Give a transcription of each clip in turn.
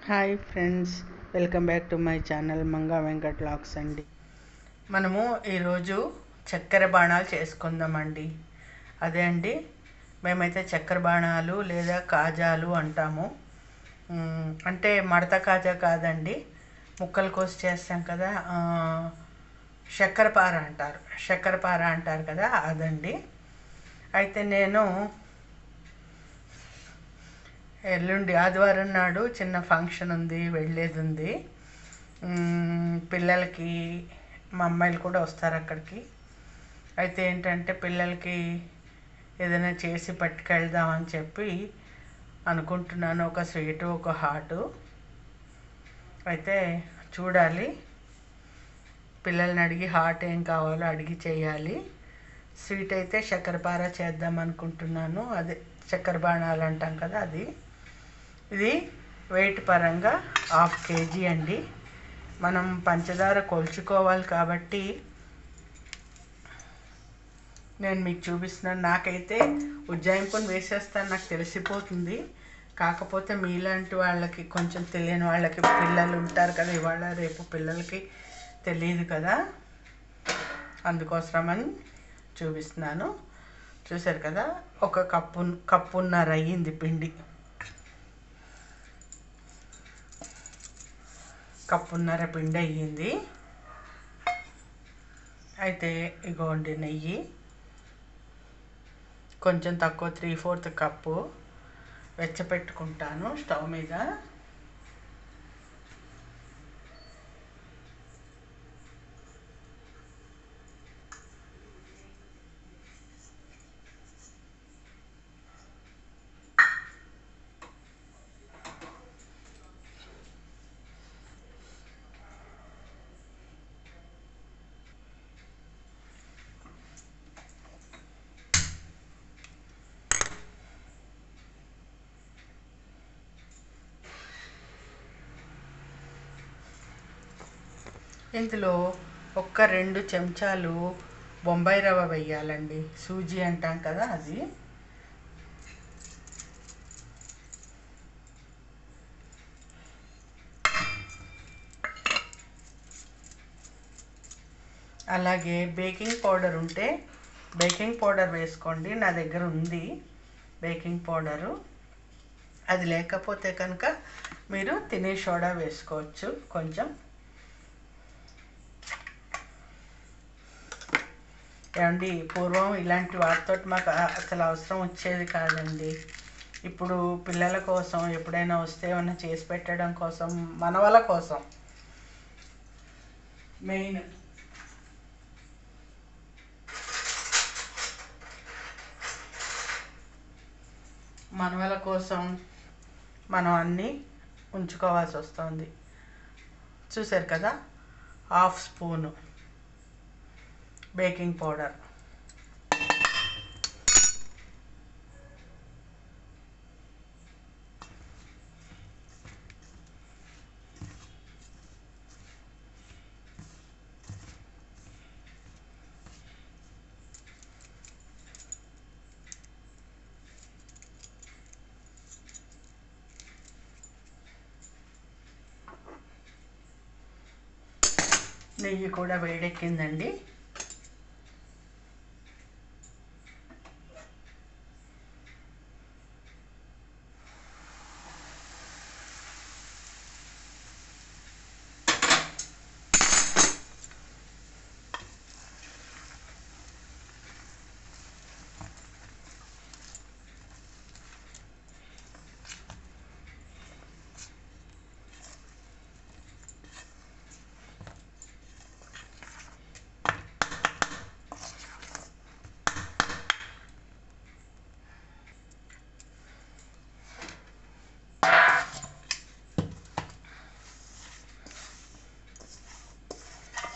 Hi friends, welcome back to my channel Manga Venkat vlogs అండి. మనము ఈరోజు చక్కెర బాణాలు చేసుకుందామండి. అదే అండి, మేమైతే చక్కెర బాణాలు లేదా కాజాలు అంటాము. అంటే మడత కాజా కాదండి, ముక్కలు కోసి చేస్తాం కదా, చక్కెరపార అంటారు కదా, అదండి. అయితే నేను ఎల్లుండి ఆదివారం నాడు చిన్న ఫంక్షన్ ఉంది, వెళ్ళేది ఉంది. పిల్లలకి మా అమ్మాయిలు కూడా వస్తారు అక్కడికి. అయితే ఏంటంటే పిల్లలకి ఏదైనా చేసి పట్టుకెళ్దామని చెప్పి అనుకుంటున్నాను. ఒక స్వీటు, ఒక హాటు. అయితే చూడాలి, పిల్లల్ని అడిగి హాట్ ఏం కావాలో అడిగి చేయాలి. స్వీట్ అయితే చక్కెరపార చేద్దాం అనుకుంటున్నాను. అదే చక్కెర బాణాలు అంటాం కదా, అది. ఇది వెయిట్ పరంగా 1/2 kg అండి. మనం పంచదార కొలుచుకోవాలి కాబట్టి నేను మీకు చూపిస్తున్నాను. నాకైతే ఉజ్జాయింపుని వేసేస్తాను, నాకు తెలిసిపోతుంది. కాకపోతే మీలాంటి వాళ్ళకి, కొంచెం తెలియని వాళ్ళకి, పిల్లలు ఉంటారు కదా, ఇవాళ రేపు పిల్లలకి తెలియదు కదా, అందుకోసమని చూపిస్తున్నాను. చూసారు కదా, ఒక కప్పున్నర అయ్యింది పిండి. కప్పున్నర పిండి అయ్యింది. అయితే ఇగోండి నెయ్యి కొంచెం తక్కువ, 3/4 కప్పు వెచ్చపెట్టుకుంటాను స్టవ్ మీద. ఇందులో 2 చెంచాలు బొంబాయి రవ్వ వేయాలండి. సూజీ అంటాం కదా, అది. అలాగే బేకింగ్ పౌడర్ ఉంటే బేకింగ్ పౌడర్ వేసుకోండి. నా దగ్గర ఉంది బేకింగ్ పౌడరు. అది లేకపోతే కనుక మీరు తినే సోడా వేసుకోవచ్చు కొంచెం. ఏమండి, పూర్వం ఇలాంటి వాటితో మాకు అసలు అవసరం వచ్చేది కాదండి. ఇప్పుడు పిల్లల కోసం ఎప్పుడైనా వస్తే ఏమైనా చేసి పెట్టడం కోసం, మనవల కోసం మెయిన్. మనవల కోసం మనం అన్నీ ఉంచుకోవాల్సి వస్తుంది. చూసారు కదా, 1/2 స్పూను బేకింగ్ పౌడర్. నెయ్యి కూడా వేడెక్కిందండి.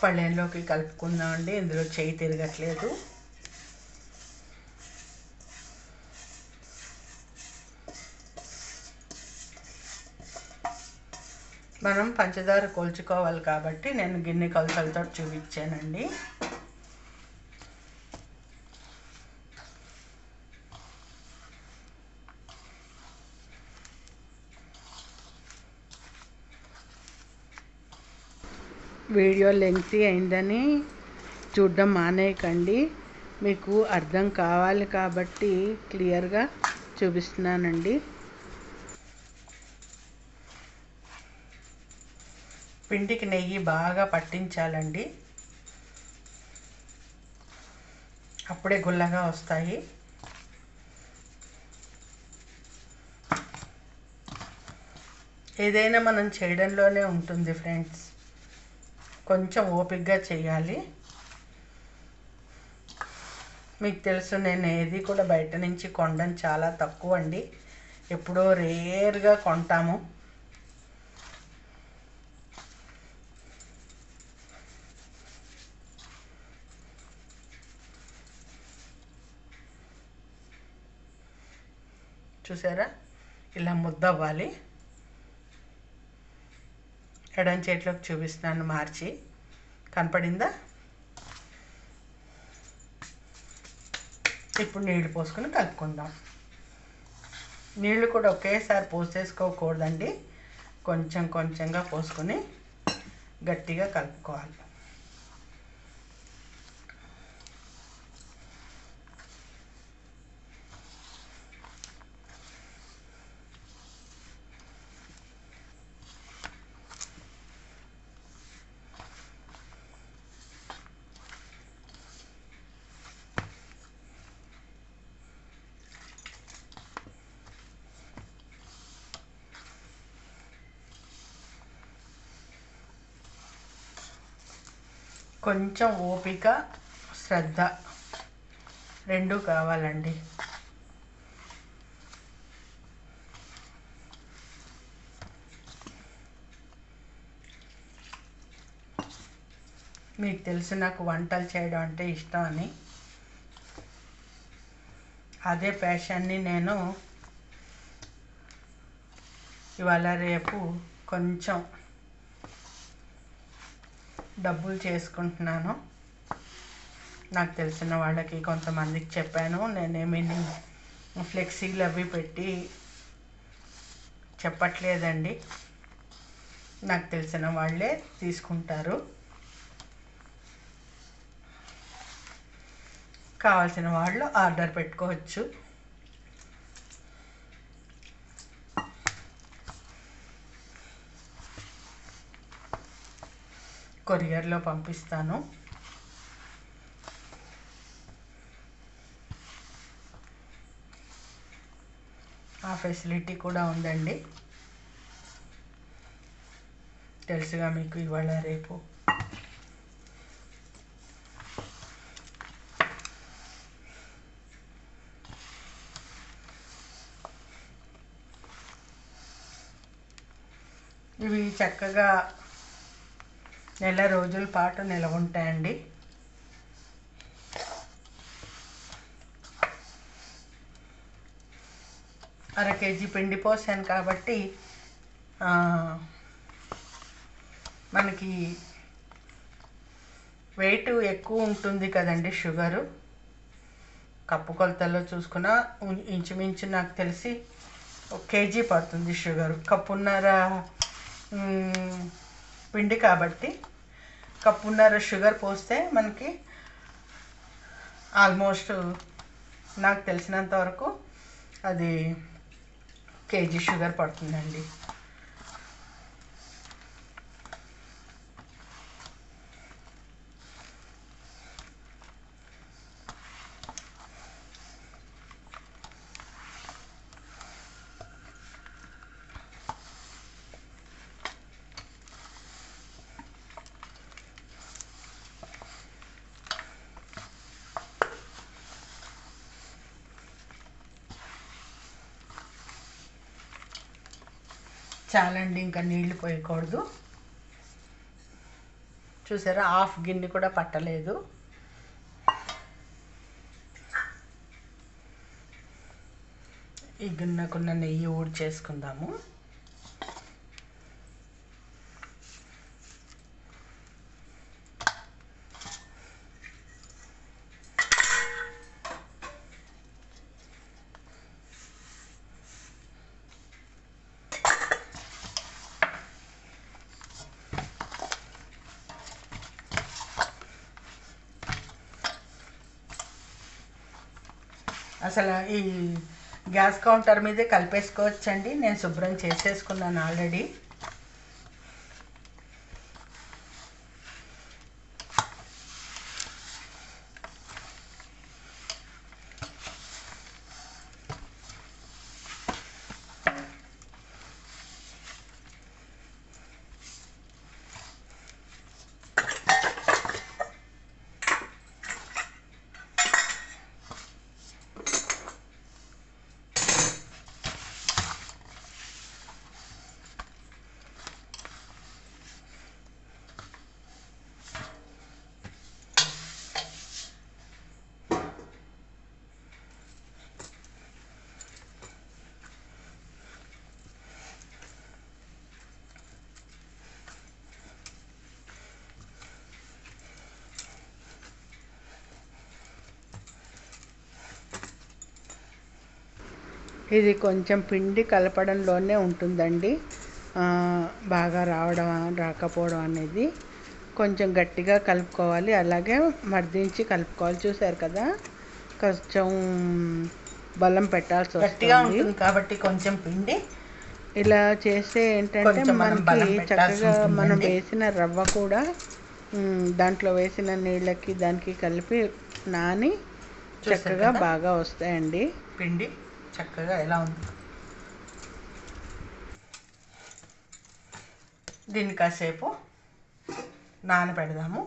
పళ్ళెంలోకి కలుపుకుందామండి. ఇందులో చేయి తిరగట్లేదు. మనం పంచదార కొలుచుకోవాలి కాబట్టి నేను గిన్నె కొలతలతో చూపించానండి. వీడియో లెంగ్తీ అయిందని చూడడం మానేయకండి. మీకు అర్థం కావాలి కాబట్టి క్లియర్గా చూపిస్తున్నానండి. పిండికి నెయ్యి బాగా పట్టించాలండి, అప్పుడే గుల్లగా వస్తాయి. ఏదైనా మనం చేయడంలోనే ఉంటుంది ఫ్రెండ్స్, కొంచెం ఓపికగా చేయాలి. మీకు తెలుసు, నేను ఏది కూడా బయట నుంచి కొనడం చాలా తక్కువ అండి, ఎప్పుడో రేర్గా కొంటాము. చూసారా, ఇలా ముద్ద అవ్వాలి. ఎడం చేతిలోకి చూపిస్తున్నాను మార్చి, కనపడిందా? ఇప్పుడు నీళ్లు పోసుకొని కలుపుకుందాం. నీళ్లు కూడా ఒకేసారి పోసేసుకోకూడదండి, కొంచెం కొంచెంగా పోసుకొని గట్టిగా కలుపుకోవాలి. కొంచెం ఓపిక, శ్రద్ధ రెండు కావాలండి. మీకు తెలుసు నాకు వంటలు చేయడం అంటే ఇష్టం అని. అదే ప్యాషన్ని నేను ఇవాళ రేపు కొంచెం డబ్బులు చేసుకుంటున్నాను. నాకు తెలిసిన వాళ్ళకి కొంతమందికి చెప్పాను. నేనేమి ఫ్లెక్సీలు అవి పెట్టి చెప్పట్లేదండి, నాకు తెలిసిన వాళ్ళే తీసుకుంటారు. కావాల్సిన వాళ్ళు ఆర్డర్ పెట్టుకోవచ్చు. కొరియర్లో పంపిస్తాను. ఆ ఫెసిలిటీ కూడా ఉందండి, తెలుసుగా మీకు ఇవాళ రేపు. ఇవి చక్కగా నెల రోజుల పాటు నిలవ ఉంటాయండి. అర కేజీ పిండి పోసాను కాబట్టి మనకి వెయిట్ ఎక్కువ ఉంటుంది కదండి. షుగరు కప్పు కొలతల్లో చూసుకున్న ఇంచుమించు నాకు తెలిసి 1 కేజీ పడుతుంది షుగరు. కప్పున్నర పిండి కాబట్టి కప్పున్నర షుగర్ పోస్తే మనకి ఆల్మోస్ట్ నాకు తెలిసినంత వరకు అది 1 కేజీ షుగర్ పడుతుందండి. చాలండి, ఇంకా నీళ్లు పోయకూడదు. చూసారా, హాఫ్ గిన్నె కూడా పట్టలేదు. ఈ గిన్నెకున్న నెయ్యి ఊడి చేసుకుందాము. అసలు ఈ గ్యాస్ కౌంటర్ మీదే కలిపేసుకోవచ్చండి. నేను శుభ్రం చేసేసుకున్నాను ఆల్రెడీ. ఇది కొంచెం పిండి కలపడంలోనే ఉంటుందండి బాగా రావడం రాకపోవడం అనేది. కొంచెం గట్టిగా కలుపుకోవాలి, అలాగే మర్దించి కలుపుకోవాలి. చూసారు కదా, కొంచెం బలం పెట్టాల్సి వస్తుంది కాబట్టి కొంచెం పిండి ఇలా చేస్తే ఏంటంటే మనకి చక్కగా మనం వేసిన రవ్వ కూడా దాంట్లో వేసిన నీళ్ళకి దానికి కలిపి నాని చక్కగా బాగా వస్తాయండి. పిండి చక్కగా ఎలా ఉంది. దీన్ని కాసేపు నానబెడదాము.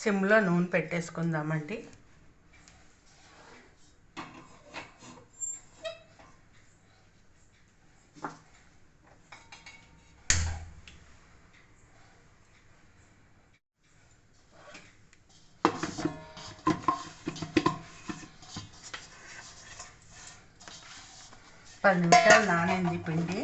సిమ్లో నూనె పెట్టేసుకుందామండి. పది నిమిషాలు నానింది పిండి.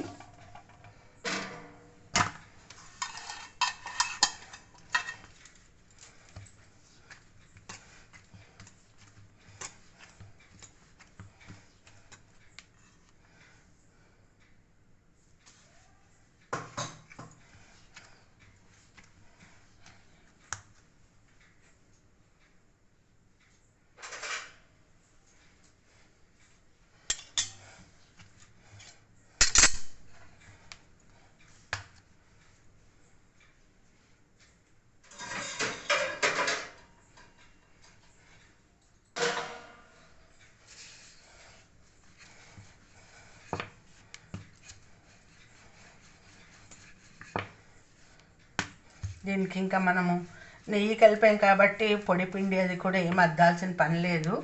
దీనికి ఇంకా మనము నెయ్యి కలిపాం కాబట్టి పొడి పిండి అది కూడా ఏం అద్దాల్సిన పని లేదు.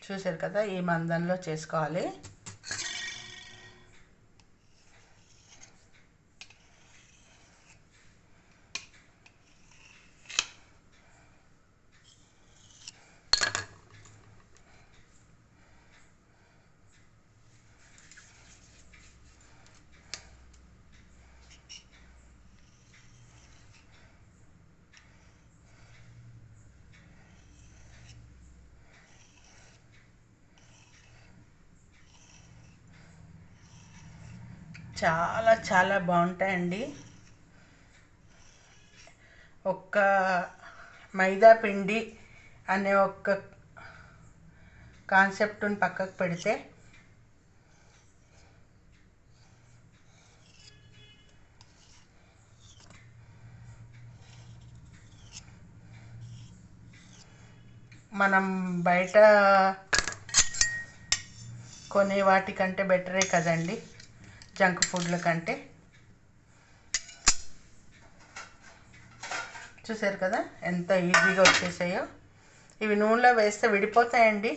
చూసారు కదా, ఈ మందంలో చేసుకోవాలి. చాలా చాలా బాగుంటాయండి. ఒక్క మైదా పిండి అనే ఒక్క కాన్సెప్ట్ని పక్కకు పెడితే మనం బయట కొనే వాటికంటే బెటరే కదండి జంక్ ఫుడ్ల కంటే. చూసారు కదా ఎంత ఈజీగా వచ్చేసాయో. ఇవి నూనెలో వేస్తే విడిపోతాయండి.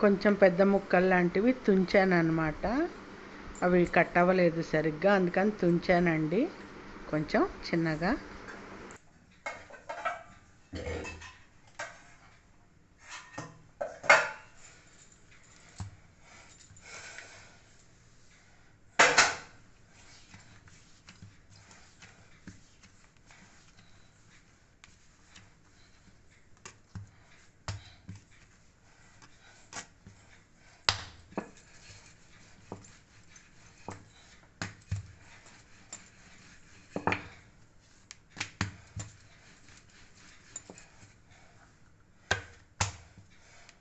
కొంచెం పెద్ద ముక్కలు లాంటివి తుంచాను అన్నమాట. అవి కట్ అవ్వలేదు సరిగ్గా, అందుకని తుంచానండి కొంచెం చిన్నగా.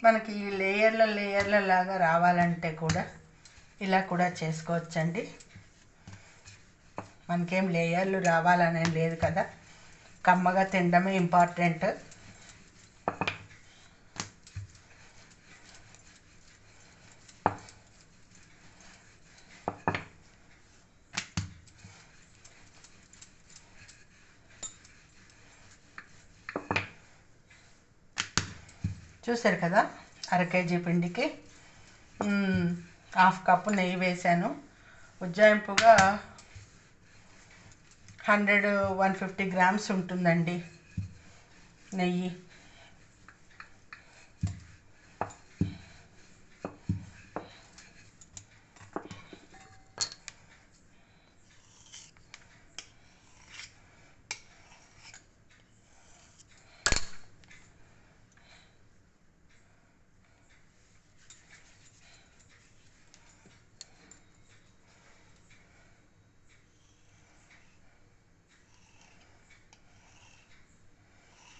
మనకి లేయర్ల లాగా రావాలంటే కూడా ఇలా కూడా చేసుకోవచ్చండి. మనకేం లేయర్లు రావాలనేం లేదు కదా, కమ్మగా తినడమే ఇంపార్టెంట్. చూసారు కదా, 1/2 కేజీ పిండికి 1/2 కప్పు నెయ్యి వేసాను. ఉజ్జాయింపుగా 150 గ్రామ్స్ ఉంటుందండి నెయ్యి.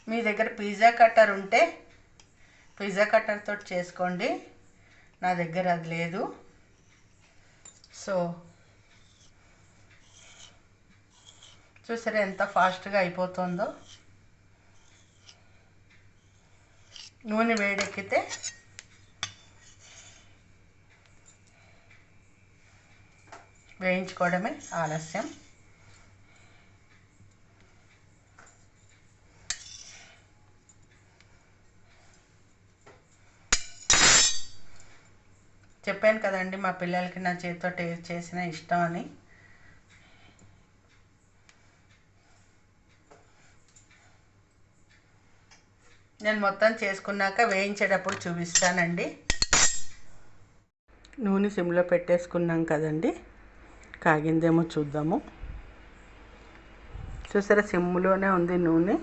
మీ దగ్గర పిజ్జా కట్టర్ ఉంటే పిజ్జా కట్టర్ తోటి చేసుకోండి. నా దగ్గర అది లేదు. సో చూసారా ఎంత ఫాస్ట్గా అయిపోతుందో. నూనె వేడెక్కితే వేయించుకోవడమే ఆలస్యం. చెప్పాను కదండి మా పిల్లలకి నా చేతితో టేస్ట్ చేసిన ఇష్టం అని. నేను మొత్తం చేసుకున్నాక వేయించేటప్పుడు చూపిస్తానండి. నూనె సిమ్లో పెట్టేసుకున్నాం కదండి, కాగిందేమో చూద్దాము. చూసారా సిమ్లోనే ఉంది నూనె.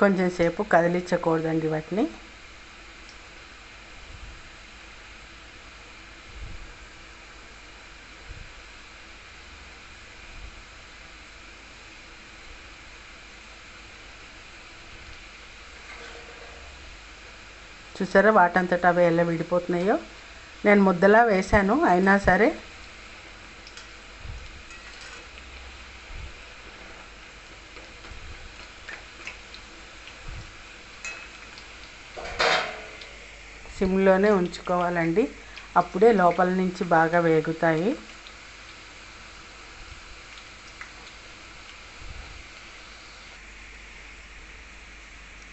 కొంచెం సేపు కదిలించకూడదండి వాటిని. చూసారా వాటంతట అవి ఎలా విడిపోతున్నాయో. నేను ముద్దలా వేశాను, అయినా సరే సిమ్లోనే ఉంచుకోవాలండి, అప్పుడే లోపల నుంచి బాగా వేగుతాయి.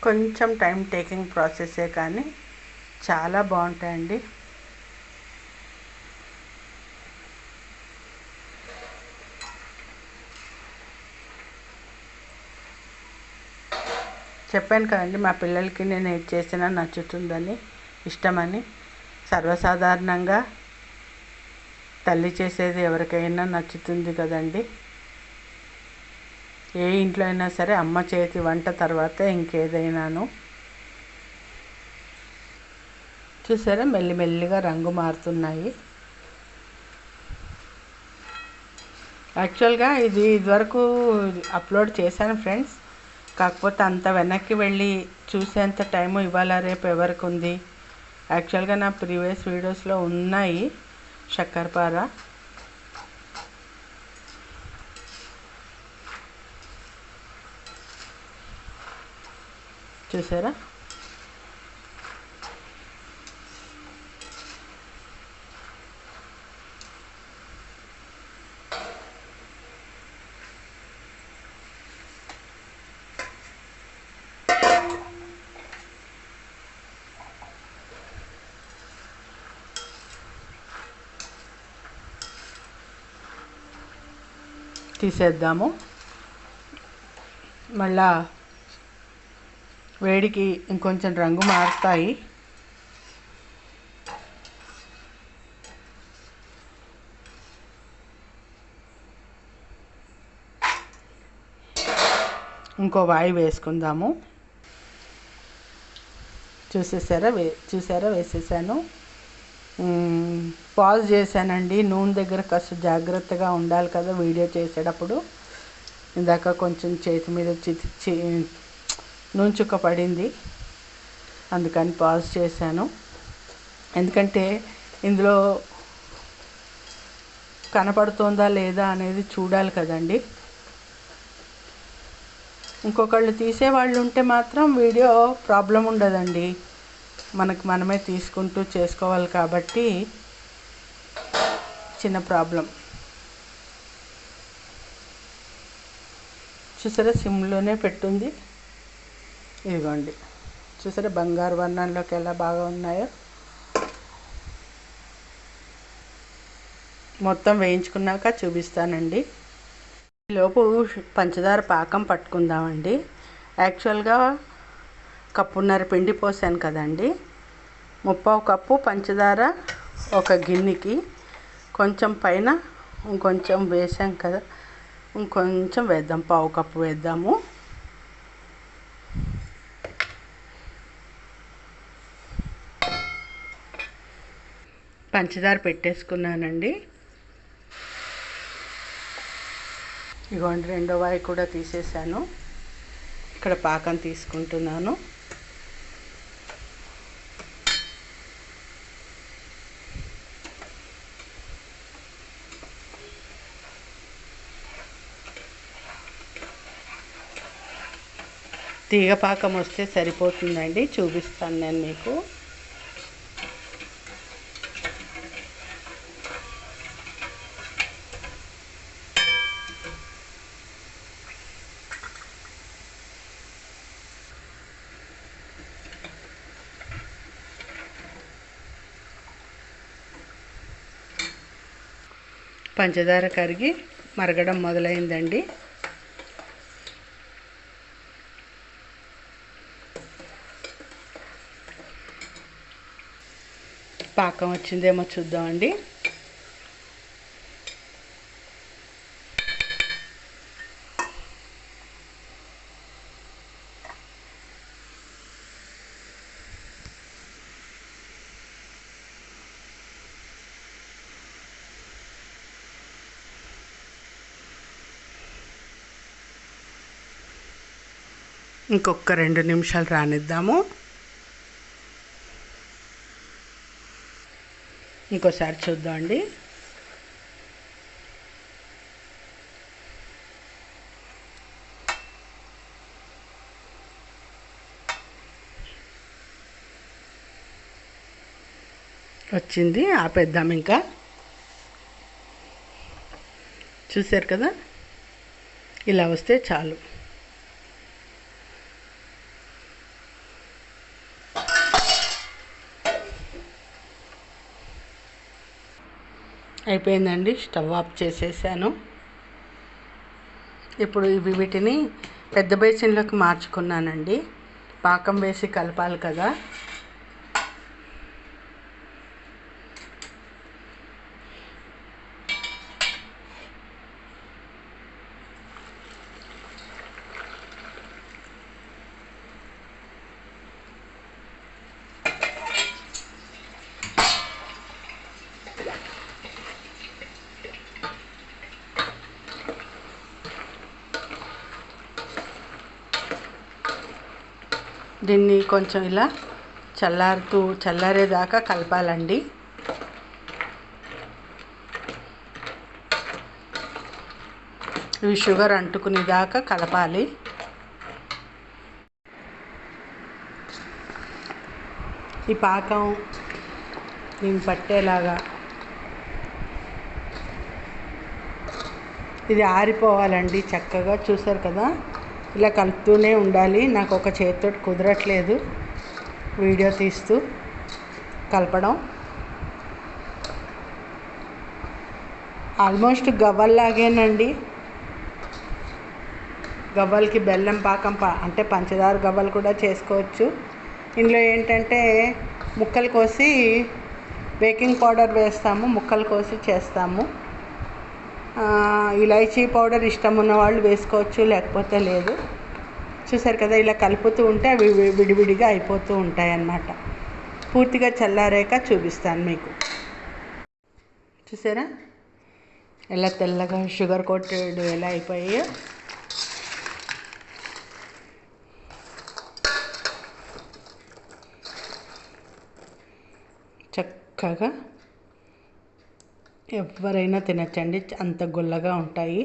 కొంచెం టైం టేకింగ్ ప్రాసెసే కానీ చాలా బాగుంటాయండి. చెప్పాను కదండి మా పిల్లలకి నేను ఏది చేసినా నచ్చుతుందని, ఇష్టమని. సర్వసాధారణంగా తల్లి చేసేది ఎవరికైనా నచ్చుతుంది కదండి. ఏ ఇంట్లో అయినా సరే అమ్మ చేతి వంట తర్వాత ఇంకేదైనాను. చూసారా మెల్లిమెల్లిగా రంగు మారుతున్నాయి. యాక్చువల్గా ఇదివరకు అప్లోడ్ చేశాను ఫ్రెండ్స్. కాకపోతే అంత వెనక్కి వెళ్ళి చూసేంత టైము ఇవాళ రేపు ఎవరికి ఉంది. యాక్చువల్గా నా ప్రీవియస్ వీడియోస్లో ఉన్నాయి శక్కరపార. చూసారా తీసేద్దాము. మళ్ళా వేడికి ఇంకొంచెం రంగు మారుతాయి. ఇంకో వాయి వేసుకుందాము. చూసారా వేసేసాను. పాజ్ చేశానండి. నూనె దగ్గర కాస్త జాగ్రత్తగా ఉండాలి కదా వీడియో చేసేటప్పుడు. ఇందాక కొంచెం చేతి మీద నూనె చుక్క పడింది, అందుకని పాజ్ చేశాను. ఎందుకంటే ఇందులో కనపడుతుందా లేదా అనేది చూడాలి కదండి. ఇంకొకళ్ళు తీసేవాళ్ళు ఉంటే మాత్రం వీడియో ప్రాబ్లం ఉండదండి. మనమే తీసుకుంటూ చేసుకోవాలి కాబట్టి చిన్న ప్రాబ్లం. చూసారా సిమ్లోనే పెట్టుంది. ఇదిగోండి చూసారా బంగారు వర్ణంలోకి ఎలా బాగా ఉన్నాయో. మొత్తం వేయించుకున్నాక చూపిస్తానండి. ఈలోపు పంచదార పాకం పట్టుకుందామండి. యాక్చువల్గా కప్పున్నర పిండి పోసాను కదండి. 3/4 కప్పు పంచదార ఒక గిన్నెకి. కొంచెం పైన ఇంకొంచెం వేసాం కదా, ఇంకొంచెం వేద్దాం, 1/4 కప్పు వేద్దాము. పంచదార పెట్టేసుకున్నానండి. ఇదిగోండి రెండో వాయి కూడా తీసేసాను. ఇక్కడ పాకం తీసుకుంటున్నాను. తీగ పాకం వస్తే సరిపోతుందండి. చూపిస్తాను నేను మీకు. పంచదార కరిగి మరగడం మొదలైందండి. పాకం వచ్చిందేమో చూద్దామండి. ఇంకొక 2 నిమిషాలు రానిద్దాము. ఇంకోసారి చూద్దామండి. వచ్చింది, ఆపేద్దాం. ఇంకా చూశారు కదా, ఇలా వస్తే చాలు. అయిపోయిందండి, స్టవ్ ఆఫ్ చేసేసాను. ఇప్పుడు వీటిని పెద్ద బేసిన్లోకి మార్చుకున్నానండి. పాకం వేసి కలపాలి కదా. దీన్ని కొంచెం ఇలా చల్లారేదాకా కలపాలండి. ఇవి షుగర్ అంటుకునేదాకా కలపాలి. ఈ పాకం దీన్ని పట్టేలాగా ఇది ఆరిపోవాలండి చక్కగా. చూసారు కదా, ఇలా కలుపుతూనే ఉండాలి. నాకు ఒక చేతితో కుదరట్లేదు వీడియో తీస్తూ కలపడం. ఆల్మోస్ట్ గవ్వల్లాగేనండి. గవ్వలకి బెల్లం పాకం అంటే పంచదార గవ్వలు కూడా చేసుకోవచ్చు. ఇందులో ఏంటంటే ముక్కలు కోసి బేకింగ్ పౌడర్ వేస్తాము, ముక్కలు కోసి చేస్తాము. ఇలాచీ పౌడర్ ఇష్టం ఉన్న వాళ్ళు వేసుకోవచ్చు, లేకపోతే లేదు. చూసారు కదా, ఇలా కలుపుతూ ఉంటే అవి విడివిడిగా అయిపోతూ ఉంటాయి అన్నమాట. పూర్తిగా చల్లారాక చూపిస్తాను మీకు. చూసారా ఎలా తెల్లగా షుగర్ కోటెడ్ ఎలా అయిపోయాయో. చక్కగా ఎవరైనా తినచ్చండి, అంత గుల్లగా ఉంటాయి.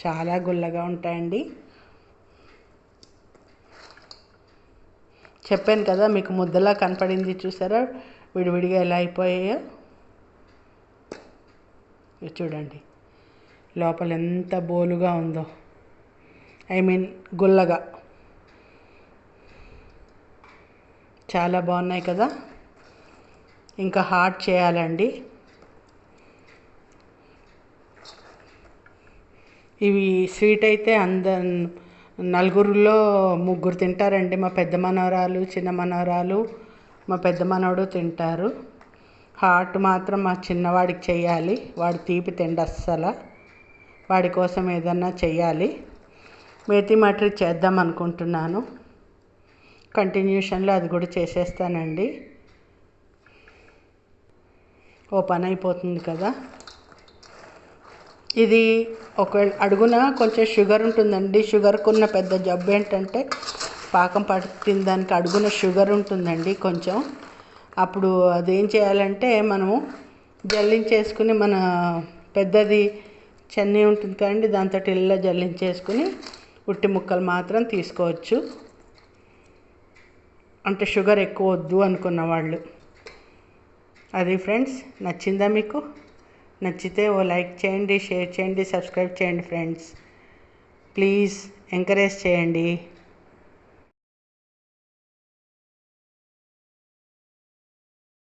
చాలా గుల్లగా ఉంటాయండి. చెప్పాను కదా మీకు ముద్దలా కనపడింది. చూసారా విడివిడిగా ఎలా అయిపోయాయో. చూడండి లోపల ఎంత బోలుగా ఉందో, గుల్లగా. చాలా బాగున్నాయి కదా. ఇంకా హాట్ చేయాలండి. ఇవి స్వీట్ అయితే నలుగురిలో ముగ్గురు తింటారండి. మా పెద్ద మనవరాలు, చిన్న మనవరాలు, మా పెద్ద మనవడు తింటారు. హాట్ మాత్రం మా చిన్నవాడికి చెయ్యాలి. వాడు తీపి తిండి అస్సలు. వాడి కోసం ఏదన్నా చెయ్యాలి. మేతి మటరీ చేద్దాం అనుకుంటున్నాను. కంటిన్యూషన్లో అది కూడా చేసేస్తానండి. ఓ పని అయిపోతుంది కదా. ఇది ఒకవేళ అడుగున కొంచెం షుగర్ ఉంటుందండి. షుగర్కున్న పెద్ద జబ్బు ఏంటంటే పాకం పట్టిన దానికి అడుగున షుగర్ ఉంటుందండి కొంచెం. అప్పుడు అదేం చేయాలంటే మనము జల్లించేసుకుని, మన పెద్దది చెన్నీ ఉంటుంది కదండి, దాంతో ఇలా జల్లించేసుకుని ఉట్టి ముక్కలు మాత్రం తీసుకోవచ్చు. అంటే షుగర్ ఎక్కువ వద్దు అనుకున్న వాళ్ళు. అది ఫ్రెండ్స్, నచ్చిందా మీకు? నచ్చితే ఓ లైక్ చేయండి, షేర్ చేయండి, సబ్స్క్రైబ్ చేయండి ఫ్రెండ్స్. ప్లీజ్ ఎంకరేజ్ చేయండి.